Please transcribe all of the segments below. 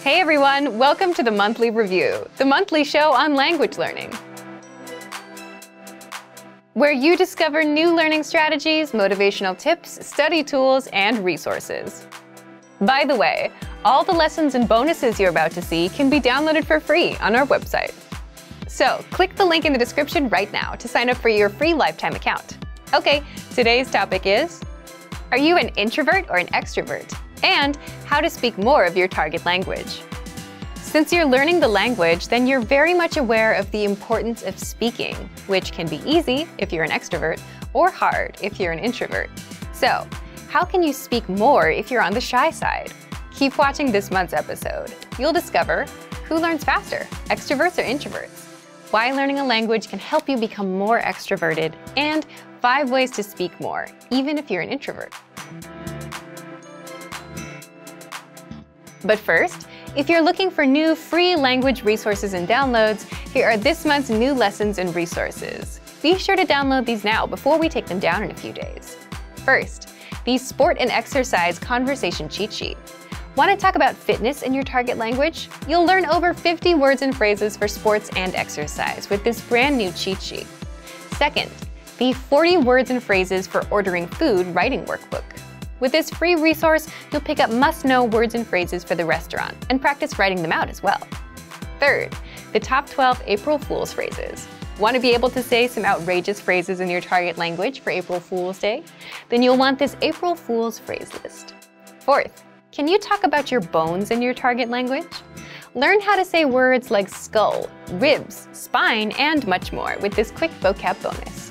Hey everyone, welcome to the Monthly Review, the monthly show on language learning, where you discover new learning strategies, motivational tips, study tools, and resources. By the way, all the lessons and bonuses you're about to see can be downloaded for free on our website. So click the link in the description right now to sign up for your free lifetime account. Okay, today's topic is, are you an introvert or an extrovert? And how to speak more of your target language. Since you're learning the language, then you're very much aware of the importance of speaking, which can be easy if you're an extrovert or hard if you're an introvert. So, how can you speak more if you're on the shy side? Keep watching this month's episode. You'll discover who learns faster, extroverts or introverts, why learning a language can help you become more extroverted, and 5 ways to speak more, even if you're an introvert. But first, if you're looking for new free language resources and downloads, here are this month's new lessons and resources. Be sure to download these now before we take them down in a few days. First, the Sport and Exercise Conversation Cheat Sheet. Want to talk about fitness in your target language? You'll learn over 50 words and phrases for sports and exercise with this brand new cheat sheet. Second, the 40 words and phrases for ordering food writing workbook. With this free resource, you'll pick up must-know words and phrases for the restaurant and practice writing them out as well. Third, the top 12 April Fool's phrases. Want to be able to say some outrageous phrases in your target language for April Fool's Day? Then you'll want this April Fool's phrase list. Fourth, can you talk about your bones in your target language? Learn how to say words like skull, ribs, spine, and much more with this quick vocab bonus.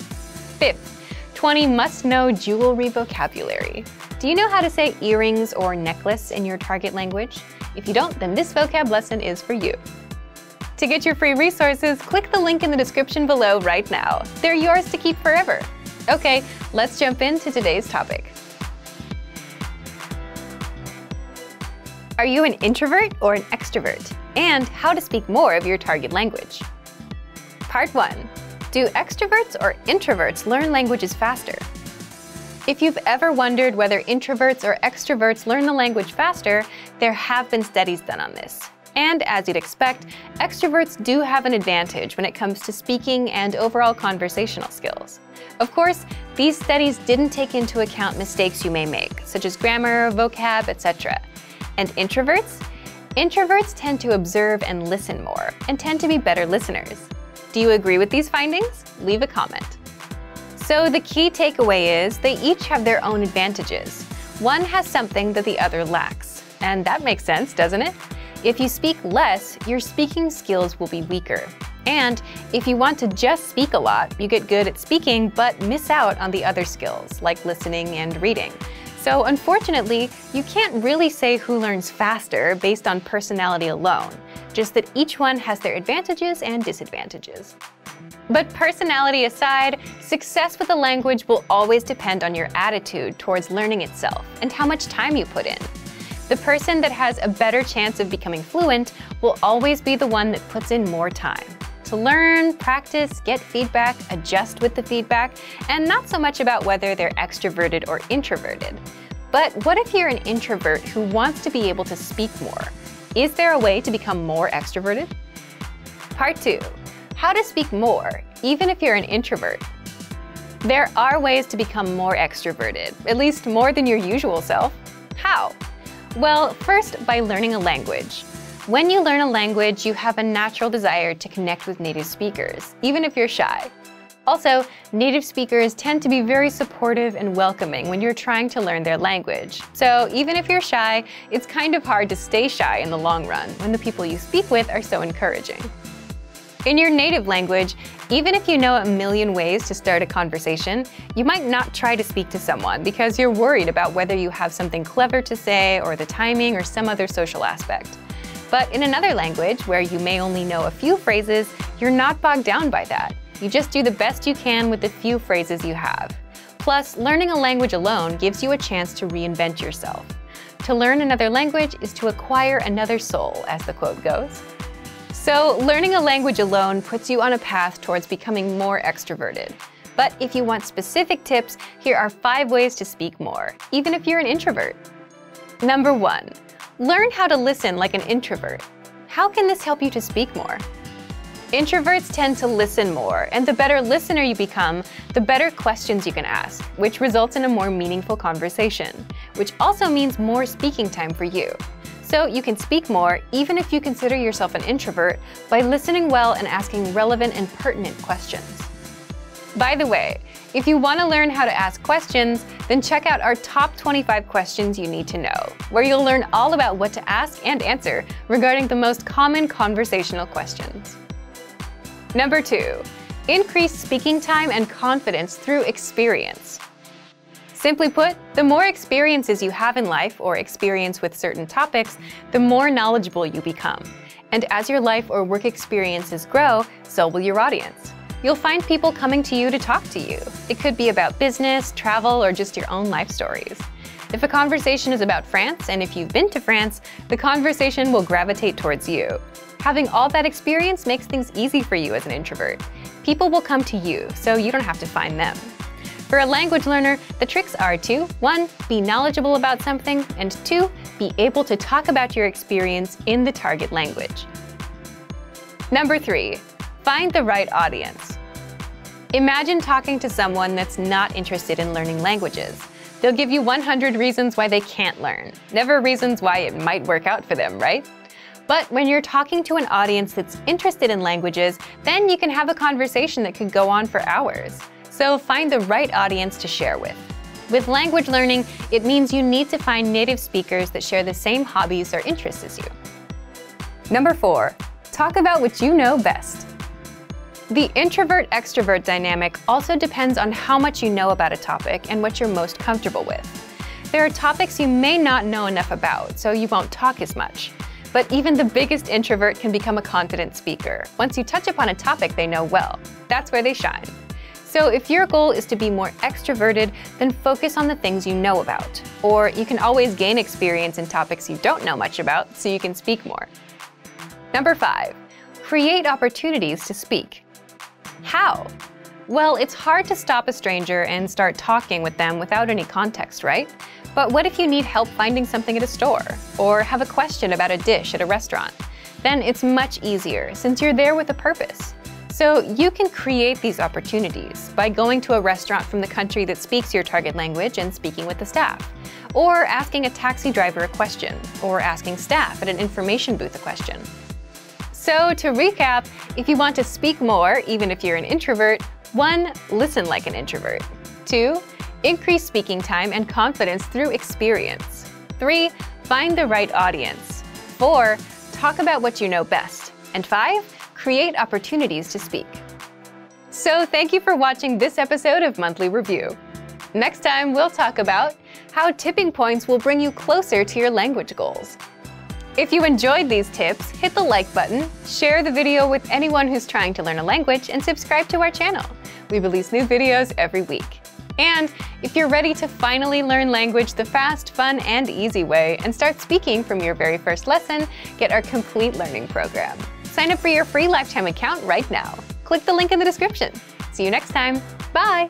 Fifth, 20 must-know jewelry vocabulary. Do you know how to say earrings or necklace in your target language? If you don't, then this vocab lesson is for you. To get your free resources, click the link in the description below right now. They're yours to keep forever. Okay, let's jump into today's topic. Are you an introvert or an extrovert? And how to speak more of your target language. Part 1. Do extroverts or introverts learn languages faster? If you've ever wondered whether introverts or extroverts learn the language faster, there have been studies done on this. And as you'd expect, extroverts do have an advantage when it comes to speaking and overall conversational skills. Of course, these studies didn't take into account mistakes you may make, such as grammar, vocab, etc. And introverts? Introverts tend to observe and listen more, and tend to be better listeners. Do you agree with these findings? Leave a comment. So the key takeaway is they each have their own advantages. One has something that the other lacks. And that makes sense, doesn't it? If you speak less, your speaking skills will be weaker. And if you want to just speak a lot, you get good at speaking but miss out on the other skills, like listening and reading. So unfortunately, you can't really say who learns faster based on personality alone, just that each one has their advantages and disadvantages. But personality aside, success with a language will always depend on your attitude towards learning itself and how much time you put in. The person that has a better chance of becoming fluent will always be the one that puts in more time to learn, practice, get feedback, adjust with the feedback, and not so much about whether they're extroverted or introverted. But what if you're an introvert who wants to be able to speak more? Is there a way to become more extroverted? Part 2. How to speak more, even if you're an introvert. There are ways to become more extroverted, at least more than your usual self. How? Well, first, by learning a language. When you learn a language, you have a natural desire to connect with native speakers, even if you're shy. Also, native speakers tend to be very supportive and welcoming when you're trying to learn their language. So even if you're shy, it's kind of hard to stay shy in the long run when the people you speak with are so encouraging. In your native language, even if you know a million ways to start a conversation, you might not try to speak to someone because you're worried about whether you have something clever to say or the timing or some other social aspect. But in another language, where you may only know a few phrases, you're not bogged down by that. You just do the best you can with the few phrases you have. Plus, learning a language alone gives you a chance to reinvent yourself. To learn another language is to acquire another soul, as the quote goes. So learning a language alone puts you on a path towards becoming more extroverted. But if you want specific tips, here are 5 ways to speak more, even if you're an introvert. Number 1. Learn how to listen like an introvert. How can this help you to speak more? Introverts tend to listen more, and the better listener you become, the better questions you can ask, which results in a more meaningful conversation, which also means more speaking time for you. So you can speak more even if you consider yourself an introvert by listening well and asking relevant and pertinent questions. By the way, if you want to learn how to ask questions, then check out our top 25 questions you need to know, where you'll learn all about what to ask and answer regarding the most common conversational questions. Number 2, increase speaking time and confidence through experience. Simply put, the more experiences you have in life or experience with certain topics, the more knowledgeable you become. And as your life or work experiences grow, so will your audience. You'll find people coming to you to talk to you. It could be about business, travel, or just your own life stories. If a conversation is about France, and if you've been to France, the conversation will gravitate towards you. Having all that experience makes things easy for you as an introvert. People will come to you, so you don't have to find them. For a language learner, the tricks are to 1. Be knowledgeable about something, and 2. Be able to talk about your experience in the target language. Number 3. Find the right audience. Imagine talking to someone that's not interested in learning languages. They'll give you 100 reasons why they can't learn, never reasons why it might work out for them, right? But when you're talking to an audience that's interested in languages, then you can have a conversation that could go on for hours. So find the right audience to share with. With language learning, it means you need to find native speakers that share the same hobbies or interests as you. Number 4, talk about what you know best. The introvert-extrovert dynamic also depends on how much you know about a topic and what you're most comfortable with. There are topics you may not know enough about, so you won't talk as much. But even the biggest introvert can become a confident speaker once you touch upon a topic they know well. That's where they shine. So if your goal is to be more extroverted, then focus on the things you know about. Or you can always gain experience in topics you don't know much about so you can speak more. Number 5, create opportunities to speak. How? Well, it's hard to stop a stranger and start talking with them without any context, right? But what if you need help finding something at a store, or have a question about a dish at a restaurant? Then it's much easier since you're there with a purpose. So you can create these opportunities by going to a restaurant from the country that speaks your target language and speaking with the staff, or asking a taxi driver a question, or asking staff at an information booth a question. So to recap, if you want to speak more, even if you're an introvert, 1. Listen like an introvert. 2. Increase speaking time and confidence through experience. 3. Find the right audience. 4. Talk about what you know best. And 5. Create opportunities to speak. So thank you for watching this episode of Monthly Review. Next time, we'll talk about how tipping points will bring you closer to your language goals. If you enjoyed these tips, hit the like button, share the video with anyone who's trying to learn a language, and subscribe to our channel. We release new videos every week. And if you're ready to finally learn language the fast, fun, and easy way and start speaking from your very first lesson, get our complete learning program. Sign up for your free lifetime account right now. Click the link in the description. See you next time. Bye!